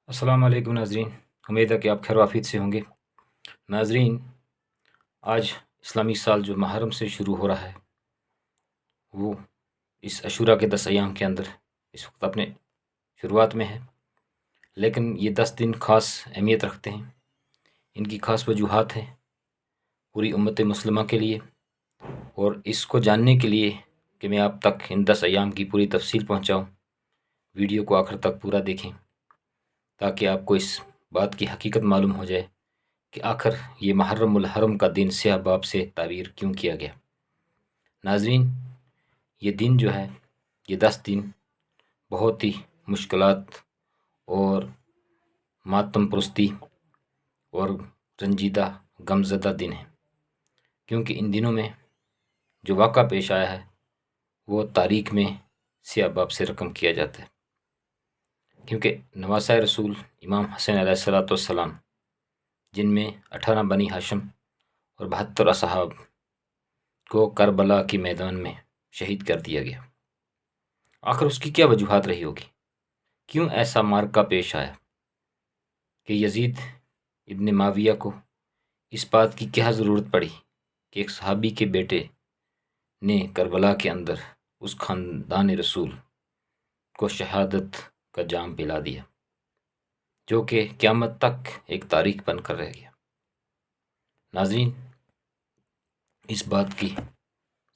السلام علیکم ناظرین، امید ہے کہ آپ خیر و عافیت سے ہوں گے۔ ناظرین، آج اسلامی سال جو محرم سے شروع ہو رہا ہے وہ اس عاشوراء کے 10 ایام کے اندر اس وقت اپنے شروعات میں ہے، لیکن یہ 10 دن خاص اہمیت رکھتے ہیں۔ ان کی خاص وجوہات ہیں پوری امت مسلمہ کے لیے، اور اس کو جاننے کے لیے کہ میں آپ تک ان 10 ایام کی پوری تفصیل پہنچاؤں، ویڈیو کو آخر تک پورا دیکھیں تاکہ آپ کو اس بات کی حقیقت معلوم ہو جائے کہ آخر یہ محرم الحرم کا دن سیاہ باب سے تعبیر کیوں کیا گیا۔ ناظرین، یہ دن جو ہے، یہ 10 دن بہت ہی مشکلات اور ماتم پرستی اور رنجیدہ غمزدہ دن ہیں، کیونکہ ان دنوں میں جو واقعہ پیش آیا ہے وہ تاریخ میں سیاہ باب سے رقم کیا جاتا ہے، کیونکہ نواسۂ رسول امام حسین علیہ السلام جن میں 18 بنی ہاشم اور 72 اصحاب کو کربلا کے میدان میں شہید کر دیا گیا۔ آخر اس کی کیا وجوہات رہی ہوگی؟ کیوں ایسا معرکہ پیش آیا کہ یزید ابن معاویہ کو اس بات کی کیا ضرورت پڑی کہ ایک صحابی کے بیٹے نے کربلا کے اندر اس خاندان رسول کو شہادت کا جام پلا دیا، جو کہ قیامت تک ایک تاریخ بن کر رہ گیا۔ ناظرین، اس بات کی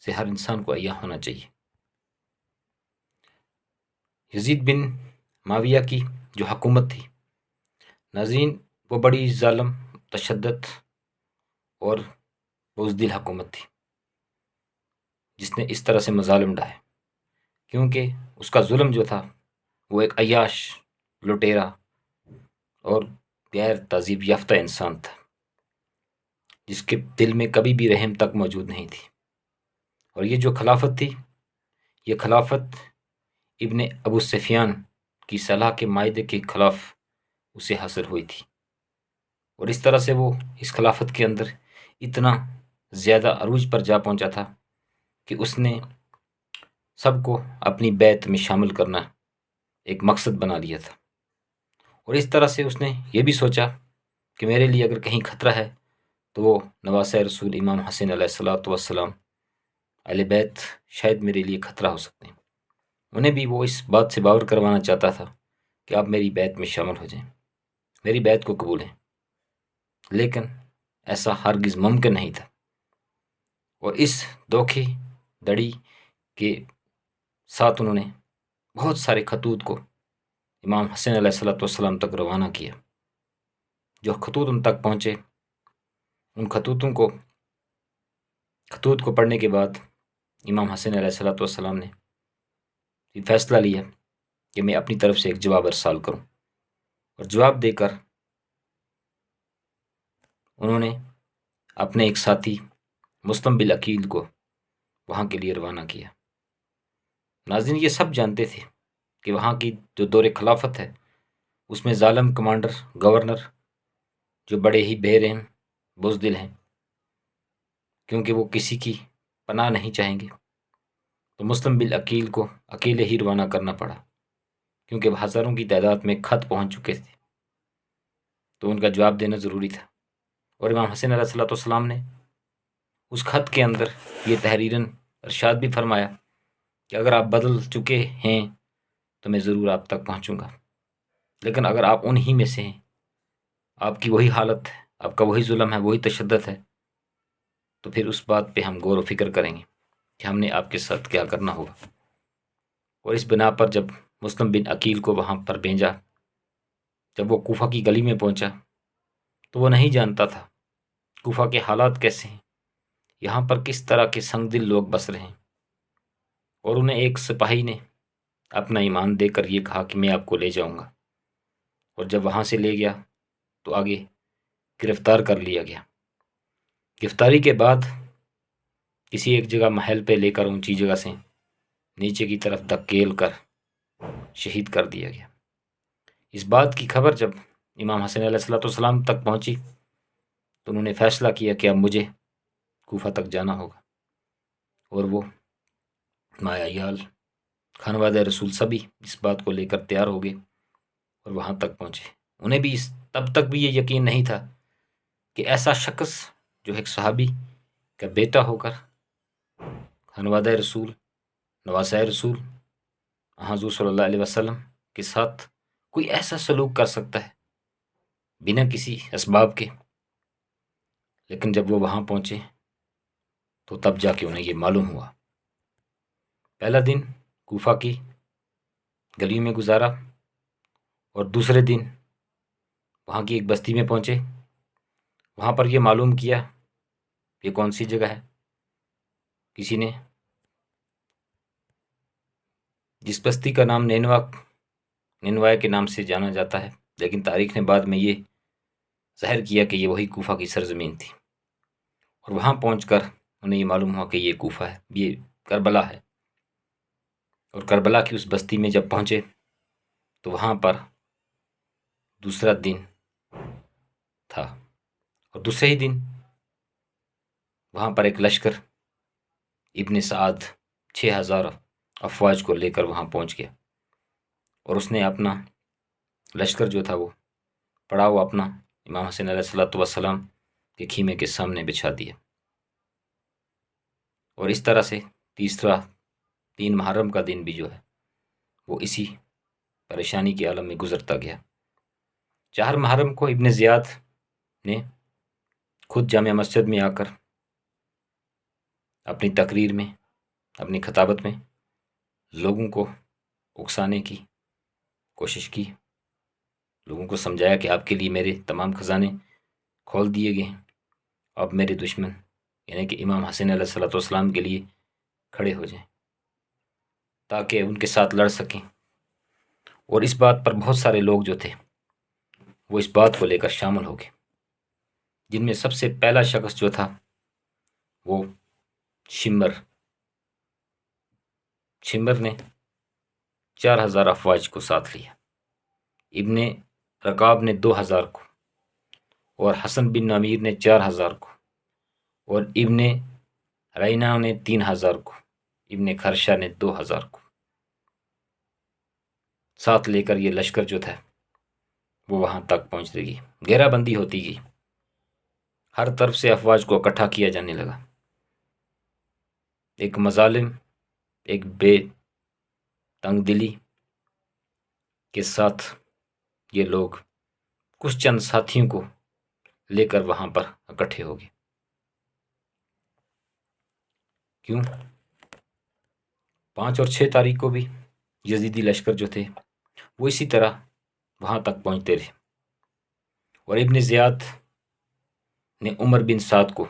سے ہر انسان کو آگاہ ہونا چاہیے۔ یزید بن معاویہ کی جو حکومت تھی، ناظرین، وہ بڑی ظالم، تشدد اور بزدل حکومت تھی، جس نے اس طرح سے مظالم ڈھائے، کیونکہ اس کا ظلم جو تھا وہ ایک عیاش، لٹیرا اور غیر تہذیب یافتہ انسان تھا، جس کے دل میں کبھی بھی رحم تک موجود نہیں تھی۔ اور یہ جو خلافت تھی، یہ خلافت ابن ابو سفیان کی صلاح کے معاہدے کے خلاف اسے حاصل ہوئی تھی، اور اس طرح سے وہ اس خلافت کے اندر اتنا زیادہ عروج پر جا پہنچا تھا کہ اس نے سب کو اپنی بیعت میں شامل کرنا ایک مقصد بنا لیا تھا، اور اس طرح سے اس نے یہ بھی سوچا کہ میرے لیے اگر کہیں خطرہ ہے تو وہ نواسۂ رسول امام حسین علیہ السلام اہل بیت شاید میرے لیے خطرہ ہو سکتے ہیں۔ انہیں بھی وہ اس بات سے باور کروانا چاہتا تھا کہ آپ میری بیعت میں شامل ہو جائیں، میری بیعت کو قبول ہیں، لیکن ایسا ہرگز ممکن نہیں تھا۔ اور اس دھوکے دڑی کے ساتھ انہوں نے بہت سارے خطوط کو امام حسین علیہ السلام تک روانہ کیا۔ جو خطوط ان تک پہنچے، ان خطوط کو پڑھنے کے بعد امام حسین علیہ السلام نے یہ فیصلہ لیا کہ میں اپنی طرف سے ایک جواب ارسال کروں، اور جواب دے کر انہوں نے اپنے ایک ساتھی مسلم بالعقیل کو وہاں کے لیے روانہ کیا۔ ناظرین، یہ سب جانتے تھے کہ وہاں کی جو دور خلافت ہے اس میں ظالم کمانڈر، گورنر جو بڑے ہی بے رحم بزدل ہیں، کیونکہ وہ کسی کی پناہ نہیں چاہیں گے، تو مسلم بالعقیل کو اکیلے ہی روانہ کرنا پڑا، کیونکہ وہ ہزاروں کی تعداد میں خط پہنچ چکے تھے، تو ان کا جواب دینا ضروری تھا۔ اور امام حسین علیہ السلام نے اس خط کے اندر یہ تحریراً ارشاد بھی فرمایا کہ اگر آپ بدل چکے ہیں تو میں ضرور آپ تک پہنچوں گا، لیکن اگر آپ انہی میں سے ہیں، آپ کی وہی حالت ہے، آپ کا وہی ظلم ہے، وہی تشدد ہے، تو پھر اس بات پہ ہم غور و فکر کریں گے کہ ہم نے آپ کے ساتھ کیا کرنا ہوگا۔ اور اس بنا پر جب مسلم بن عقیل کو وہاں پر بھیجا، جب وہ کوفہ کی گلی میں پہنچا تو وہ نہیں جانتا تھا کوفہ کے حالات کیسے ہیں، یہاں پر کس طرح کے سنگ دل لوگ بس رہے ہیں۔ اور انہیں ایک سپاہی نے اپنا ایمان دے کر یہ کہا کہ میں آپ کو لے جاؤں گا، اور جب وہاں سے لے گیا تو آگے گرفتار کر لیا گیا۔ گرفتاری کے بعد کسی ایک جگہ محل پہ لے کر اونچی جگہ سے نیچے کی طرف دھکیل کر شہید کر دیا گیا۔ اس بات کی خبر جب امام حسین علیہ السلام تک پہنچی تو انہوں نے فیصلہ کیا کہ اب مجھے کوفہ تک جانا ہوگا، اور وہ مایا عیال، خانوادہ رسول سبھی اس بات کو لے کر تیار ہو گئے اور وہاں تک پہنچے۔ انہیں بھی تب تک بھی یہ یقین نہیں تھا کہ ایسا شخص جو ایک صحابی کا بیٹا ہو کر خانوادہ رسول، نواسہ رسول حضور صلی اللہ علیہ وسلم کے ساتھ کوئی ایسا سلوک کر سکتا ہے بنا کسی اسباب کے۔ لیکن جب وہ وہاں پہنچے تو تب جا کے انہیں یہ معلوم ہوا۔ پہلا دن کوفہ کی گلیوں میں گزارا اور دوسرے دن وہاں کی ایک بستی میں پہنچے۔ وہاں پر یہ معلوم کیا یہ کون سی جگہ ہے۔ کسی نے جس بستی کا نام نینوا کے نام سے جانا جاتا ہے، لیکن تاریخ نے بعد میں یہ ظاہر کیا کہ یہ وہی کوفہ کی سرزمین تھی۔ اور وہاں پہنچ کر انہیں یہ معلوم ہوا کہ یہ کوفہ ہے، یہ کربلا ہے۔ اور کربلا کی اس بستی میں جب پہنچے تو وہاں پر دوسرا دن تھا، اور دوسرے ہی دن وہاں پر ایک لشکر ابن سعد 6000 افواج کو لے کر وہاں پہنچ گیا، اور اس نے اپنا لشکر جو تھا وہ پڑا ہوا اپنا امام حسین علیہ السلام کے خیمے کے سامنے بچھا دیا۔ اور اس طرح سے 3 محرم کا دن بھی جو ہے وہ اسی پریشانی کے عالم میں گزرتا گیا۔ 4 محرم کو ابن زیاد نے خود جامع مسجد میں آ کر اپنی تقریر میں، اپنی خطابت میں لوگوں کو اکسانے کی کوشش کی، لوگوں کو سمجھایا کہ آپ کے لیے میرے تمام خزانے کھول دیے گئے ہیں، اب میرے دشمن یعنی کہ امام حسین علیہ السلام کے لیے کھڑے ہو جائیں تاکہ ان کے ساتھ لڑ سکیں۔ اور اس بات پر بہت سارے لوگ جو تھے وہ اس بات کو لے کر شامل ہو گئے، جن میں سب سے پہلا شخص جو تھا وہ شمر نے 4000 افواج کو ساتھ لیا، ابن رکاب نے 2000 کو، اور حسن بن امیر نے 4000 کو، اور ابن رینا نے 3000 کو، ابن خرشہ نے 2000 کو ساتھ لے کر یہ لشکر جو تھا وہ وہاں تک پہنچتے گئی۔ گھیرا بندی ہوتی گئی، ہر طرف سے افواج کو اکٹھا کیا جانے لگا۔ ایک مظالم، ایک بے تنگ دلی کے ساتھ یہ لوگ کچھ چند ساتھیوں کو لے کر وہاں پر اکٹھے ہو گئے۔ کیوں؟ 5 اور 6 تاریخ کو بھی یزیدی لشکر جو تھے وہ اسی طرح وہاں تک پہنچتے رہے، اور ابن زیاد نے عمر بن سعد کو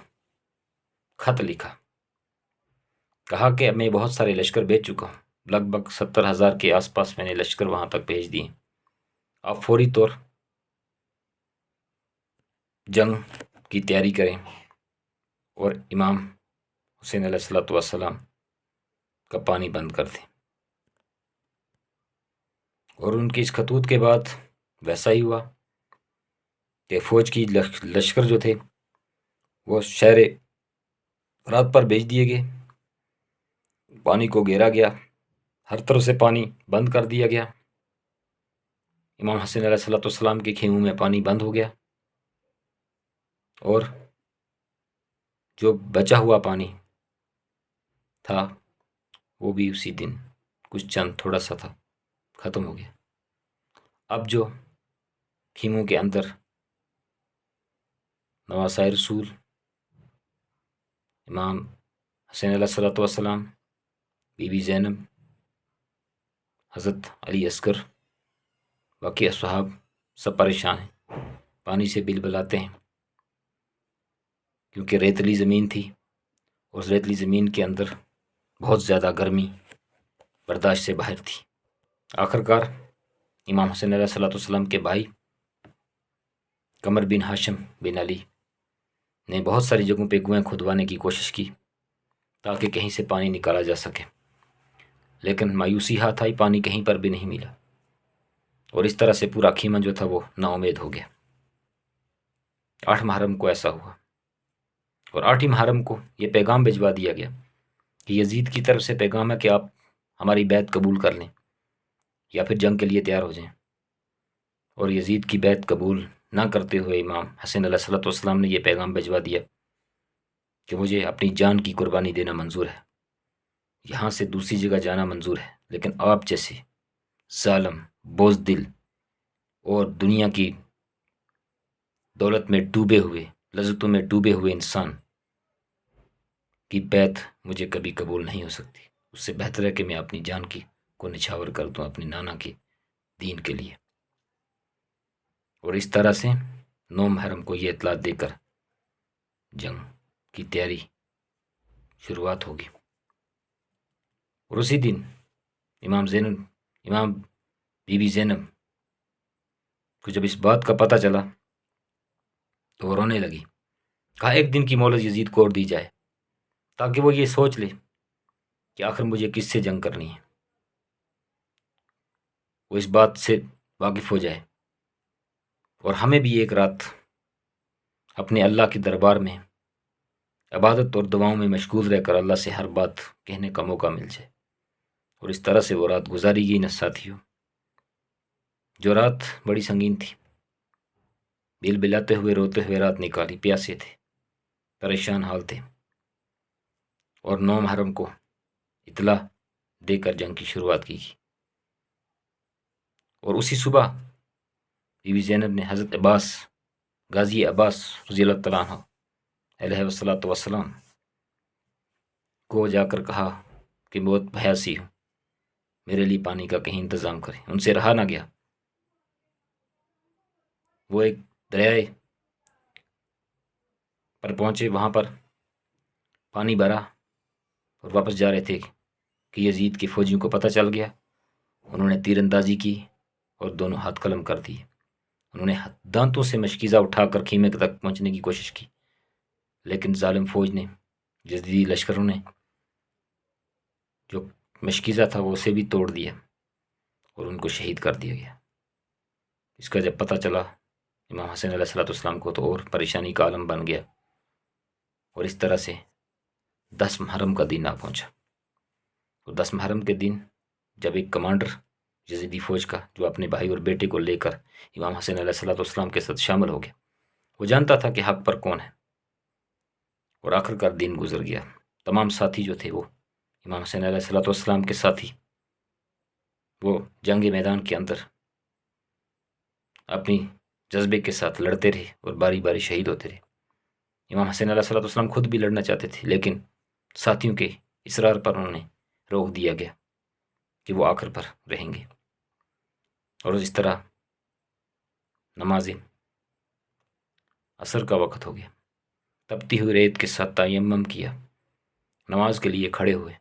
خط لکھا، کہا کہ اب میں بہت سارے لشکر بھیج چکا ہوں، لگ بھگ 70,000 کے آس پاس میں نے لشکر وہاں تک بھیج دیے، آپ فوری طور جنگ کی تیاری کریں اور امام حسین علیہ السلام کا پانی بند کر دیں۔ اور ان کی اس خطوط کے بعد ویسا ہی ہوا کہ فوج کی لشکر جو تھے وہ شہر فرات پر بھیج دیے گئے، پانی کو گھیرا گیا، ہر طرف سے پانی بند کر دیا گیا، امام حسین علیہ السلام کے خیموں میں پانی بند ہو گیا، اور جو بچا ہوا پانی تھا وہ بھی اسی دن کچھ چند تھوڑا سا تھا، ختم ہو گیا۔ اب جو خیموں کے اندر نواسہ رسول، امام حسین علیہ السلام، بی بی زینب، حضرت علی اصغر، باقی اصحاب سب پریشان ہیں، پانی سے بلبلاتے ہیں، کیونکہ ریتلی زمین تھی، اور ریتلی زمین کے اندر بہت زیادہ گرمی برداشت سے باہر تھی۔ آخرکار امام حسین علیہ السلام کے بھائی قمر بن ہاشم بن علی نے بہت ساری جگہوں پہ کنویں کھودوانے کی کوشش کی تاکہ کہیں سے پانی نکالا جا سکے، لیکن مایوسی ہاتھ آئی، پانی کہیں پر بھی نہیں ملا، اور اس طرح سے پورا خیمہ جو تھا وہ نا امید ہو گیا۔ 8 محرم کو ایسا ہوا، اور 8 محرم کو یہ پیغام بھجوا دیا گیا کہ یزید کی طرف سے پیغام ہے کہ آپ ہماری بیعت قبول کر لیں یا پھر جنگ کے لیے تیار ہو جائیں۔ اور یزید کی بیعت قبول نہ کرتے ہوئے امام حسن علیہ السلام نے یہ پیغام بھجوا دیا کہ مجھے اپنی جان کی قربانی دینا منظور ہے، یہاں سے دوسری جگہ جانا منظور ہے، لیکن آپ جیسے ظالم، بزدل اور دنیا کی دولت میں ڈوبے ہوئے، لذتوں میں ڈوبے ہوئے انسان کی بیعت مجھے کبھی قبول نہیں ہو سکتی۔ اس سے بہتر ہے کہ میں اپنی جان کو نچھاور کر دوں اپنی نانا کے دین کے لیے۔ اور اس طرح سے 9 محرم کو یہ اطلاع دے کر جنگ کی تیاری شروعات ہوگی۔ اور اسی دن امام بی بی زینب کو جب اس بات کا پتہ چلا تو وہ رونے لگی، کہا ایک دن کی مہلت یزید کو اور دی جائے تاکہ وہ یہ سوچ لے کہ آخر مجھے کس سے جنگ کرنی ہے، وہ اس بات سے واقف ہو جائے، اور ہمیں بھی ایک رات اپنے اللہ کے دربار میں عبادت اور دعاؤں میں مشغول رہ کر اللہ سے ہر بات کہنے کا موقع مل جائے۔ اور اس طرح سے وہ رات گزاری گئی نا ساتھیوں، جو رات بڑی سنگین تھی، بل بلاتے ہوئے روتے ہوئے رات نکالی، پیاسے تھے، پریشان حال تھے، اور 9 محرم کو اطلاع دے کر جنگ کی شروعات کی گئی۔ اور اسی صبح بی بی زینب نے حضرت عباس، غازی عباس رضی اللہ تعالیٰ عنہ علیہ والسلام کو جا کر کہا کہ بہت پیاسی ہوں، میرے لیے پانی کا کہیں انتظام کریں۔ ان سے رہا نہ گیا، وہ ایک دریائے پر پہنچے، وہاں پر پانی بھرا اور واپس جا رہے تھے کہ یزید کے فوجیوں کو پتہ چل گیا، انہوں نے تیر اندازی کی اور دونوں ہاتھ قلم کر دیے۔ انہوں نے دانتوں سے مشکیزہ اٹھا کر خیمے تک پہنچنے کی کوشش کی، لیکن ظالم فوج نے، یزیدی لشکروں نے جو مشکیزہ تھا وہ اسے بھی توڑ دیا اور ان کو شہید کر دیا گیا۔ اس کا جب پتہ چلا امام حسن علیہ السلام کو تو اور پریشانی کا عالم بن گیا، اور اس طرح سے 10 محرم کا دن آ پہنچا۔ اور 10 محرم کے دن جب ایک کمانڈر یزیدی فوج کا، جو اپنے بھائی اور بیٹے کو لے کر امام حسن علیہ السلام کے ساتھ شامل ہو گیا، وہ جانتا تھا کہ حق پر کون ہے، اور آخر کار دن گزر گیا۔ تمام ساتھی جو تھے وہ امام حسین علیہ السلام کے ساتھی، وہ جنگ میدان کے اندر اپنی جذبے کے ساتھ لڑتے رہے اور باری باری شہید ہوتے رہے۔ امام حسین علیہ السلام خود بھی لڑنا چاہتے تھے، لیکن ساتھیوں کے اصرار پر انہوں نے روک دیا گیا کہ وہ آخر پر رہیں گے۔ اور اس طرح نماز عصر کا وقت ہو گیا، تپتی ہوئی ریت کے ساتھ تیمم کیا، نماز کے لیے کھڑے ہوئے،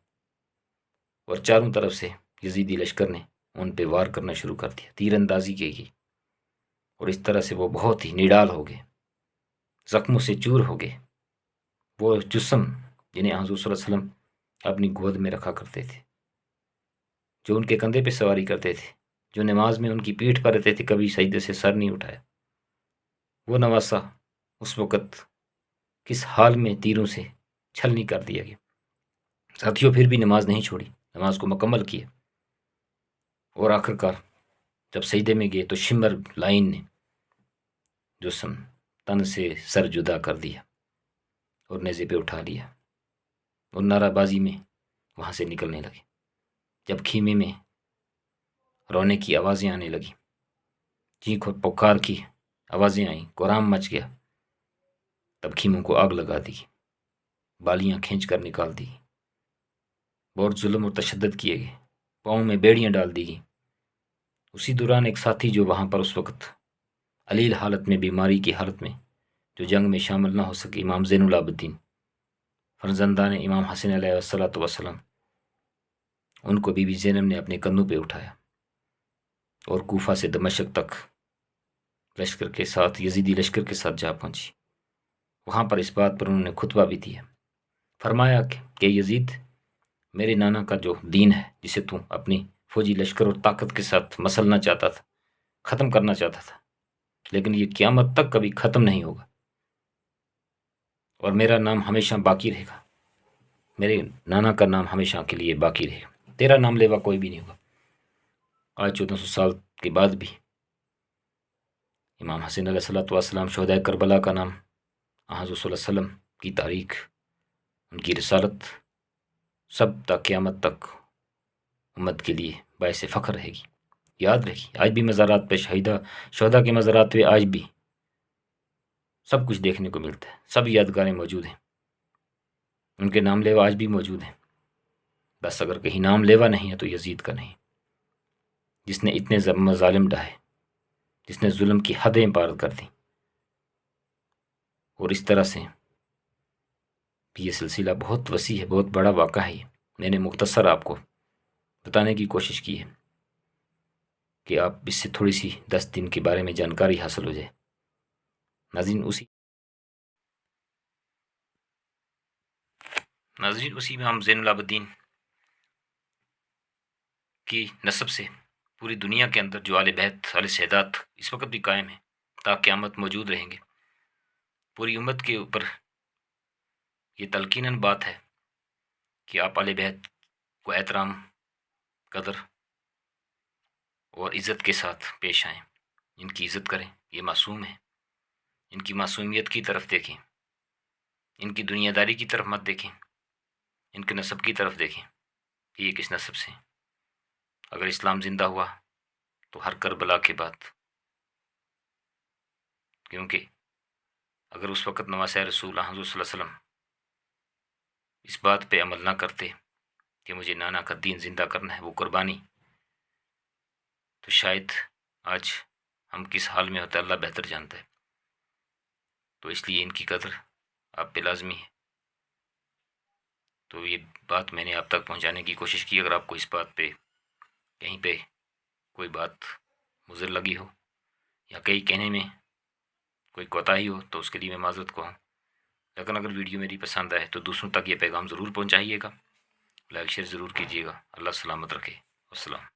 اور چاروں طرف سے یزیدی لشکر نے ان پہ وار کرنا شروع کر دیا، تیر اندازی کی گئی، اور اس طرح سے وہ بہت ہی نڈال ہو گئے، زخموں سے چور ہو گئے۔ وہ جسم جنہیں حضور صلی اللہ علیہ وسلم اپنی گود میں رکھا کرتے تھے، جو ان کے کندھے پہ سواری کرتے تھے، جو نماز میں ان کی پیٹھ پر رہتے تھے، کبھی سجدے سے سر نہیں اٹھایا، وہ نواسا اس وقت کس حال میں تیروں سے چھلنی کر دیا گیا۔ ساتھیوں پھر بھی نماز نہیں چھوڑی، نماز کو مکمل کیا، اور آخر کار جب سجدے میں گئے تو شمر لائن نے جسم تن سے سر جدا کر دیا اور نیزے پہ اٹھا لیا، اور نعرہ بازی میں وہاں سے نکلنے لگے۔ جب خیمے میں رونے کی آوازیں آنے لگی، چیخ اور پکار کی آوازیں آئیں، کوہرام مچ گیا، تب خیموں کو آگ لگا دی، بالیاں کھینچ کر نکال دی، بہت ظلم اور تشدد کیے گئے، پاؤں میں بیڑیاں ڈال دی گئیں۔ اسی دوران ایک ساتھی جو وہاں پر اس وقت علیل حالت میں، بیماری کی حالت میں، جو جنگ میں شامل نہ ہو سکے، امام زین العابدین فرزندان امام حسن علیہ السلام، ان کو بی بی زینب نے اپنے کندھوں پہ اٹھایا اور کوفہ سے دمشق تک لشکر کے ساتھ، یزیدی لشکر کے ساتھ جا پہنچی۔ وہاں پر اس بات پر انہوں نے خطبہ بھی دیا، فرمایا کہ یزید، میرے نانا کا جو دین ہے، جسے تو اپنی فوجی لشکر اور طاقت کے ساتھ مسلنا چاہتا تھا، ختم کرنا چاہتا تھا، لیکن یہ قیامت تک کبھی ختم نہیں ہوگا، اور میرا نام ہمیشہ باقی رہے گا، میرے نانا کا نام ہمیشہ کے لیے باقی رہے گا، تیرا نام لیوا کوئی بھی نہیں ہوگا۔ آج 1400 سال کے بعد بھی امام حسین علیہ الصلوۃ والسلام، شہدائے کربلا کا نام، حضور صلی اللہ علیہ وسلم کی تاریخ، ان کی رسالت، سب تا قیامت تک امت کے لیے باعث فخر رہے گی، یاد رہے گی۔ آج بھی مزارات پہ شہداء کے مزارات پہ آج بھی سب کچھ دیکھنے کو ملتا ہے، سب یادگاریں موجود ہیں، ان کے نام لیوا آج بھی موجود ہیں۔ بس اگر کہیں نام لیوا نہیں ہے تو یزید کا نہیں، جس نے اتنے مظالم ڈھائے، جس نے ظلم کی حدیں پار کر دیں، اور اس طرح سے یہ سلسلہ بہت وسیع ہے، بہت بڑا واقعہ ہے۔ میں نے مختصر آپ کو بتانے کی کوشش کی ہے کہ آپ اس سے تھوڑی سی 10 دن کے بارے میں جانکاری حاصل ہو جائے۔ ناظرین اسی امام زین العابدین کی نسب سے پوری دنیا کے اندر جو آل بیت، آل سادات اس وقت بھی قائم ہیں، تا قیامت موجود رہیں گے۔ پوری امت کے اوپر یہ تلقیناً بات ہے کہ آپ آل بیت کو احترام، قدر اور عزت کے ساتھ پیش آئیں، ان کی عزت کریں۔ یہ معصوم ہیں، ان کی معصومیت کی طرف دیکھیں، ان کی دنیا داری کی طرف مت دیکھیں، ان کے نسب کی طرف دیکھیں کہ یہ کس نسب سے ہیں۔ اگر اسلام زندہ ہوا تو ہر کربلا کے بعد، کیونکہ اگر اس وقت نواسۂ رسول حضور صلی اللہ علیہ وسلم اس بات پہ عمل نہ کرتے کہ مجھے نانا کا دین زندہ کرنا ہے، وہ قربانی، تو شاید آج ہم کس حال میں ہوتے اللہ بہتر جانتا ہے۔ تو اس لیے ان کی قدر آپ پہ لازمی ہے۔ تو یہ بات میں نے آپ تک پہنچانے کی کوشش کی۔ اگر آپ کو اس بات پہ کہیں پہ کوئی بات مضر لگی ہو یا کہیں کہنے میں کوئی کوتاہی ہو تو اس کے لیے میں معذرت کو ہوں، لیکن اگر ویڈیو میری پسند آئے تو دوسروں تک یہ پیغام ضرور پہنچائیے گا، لائک شیئر ضرور کیجیے گا۔ اللہ سلامت رکھے۔ السلام۔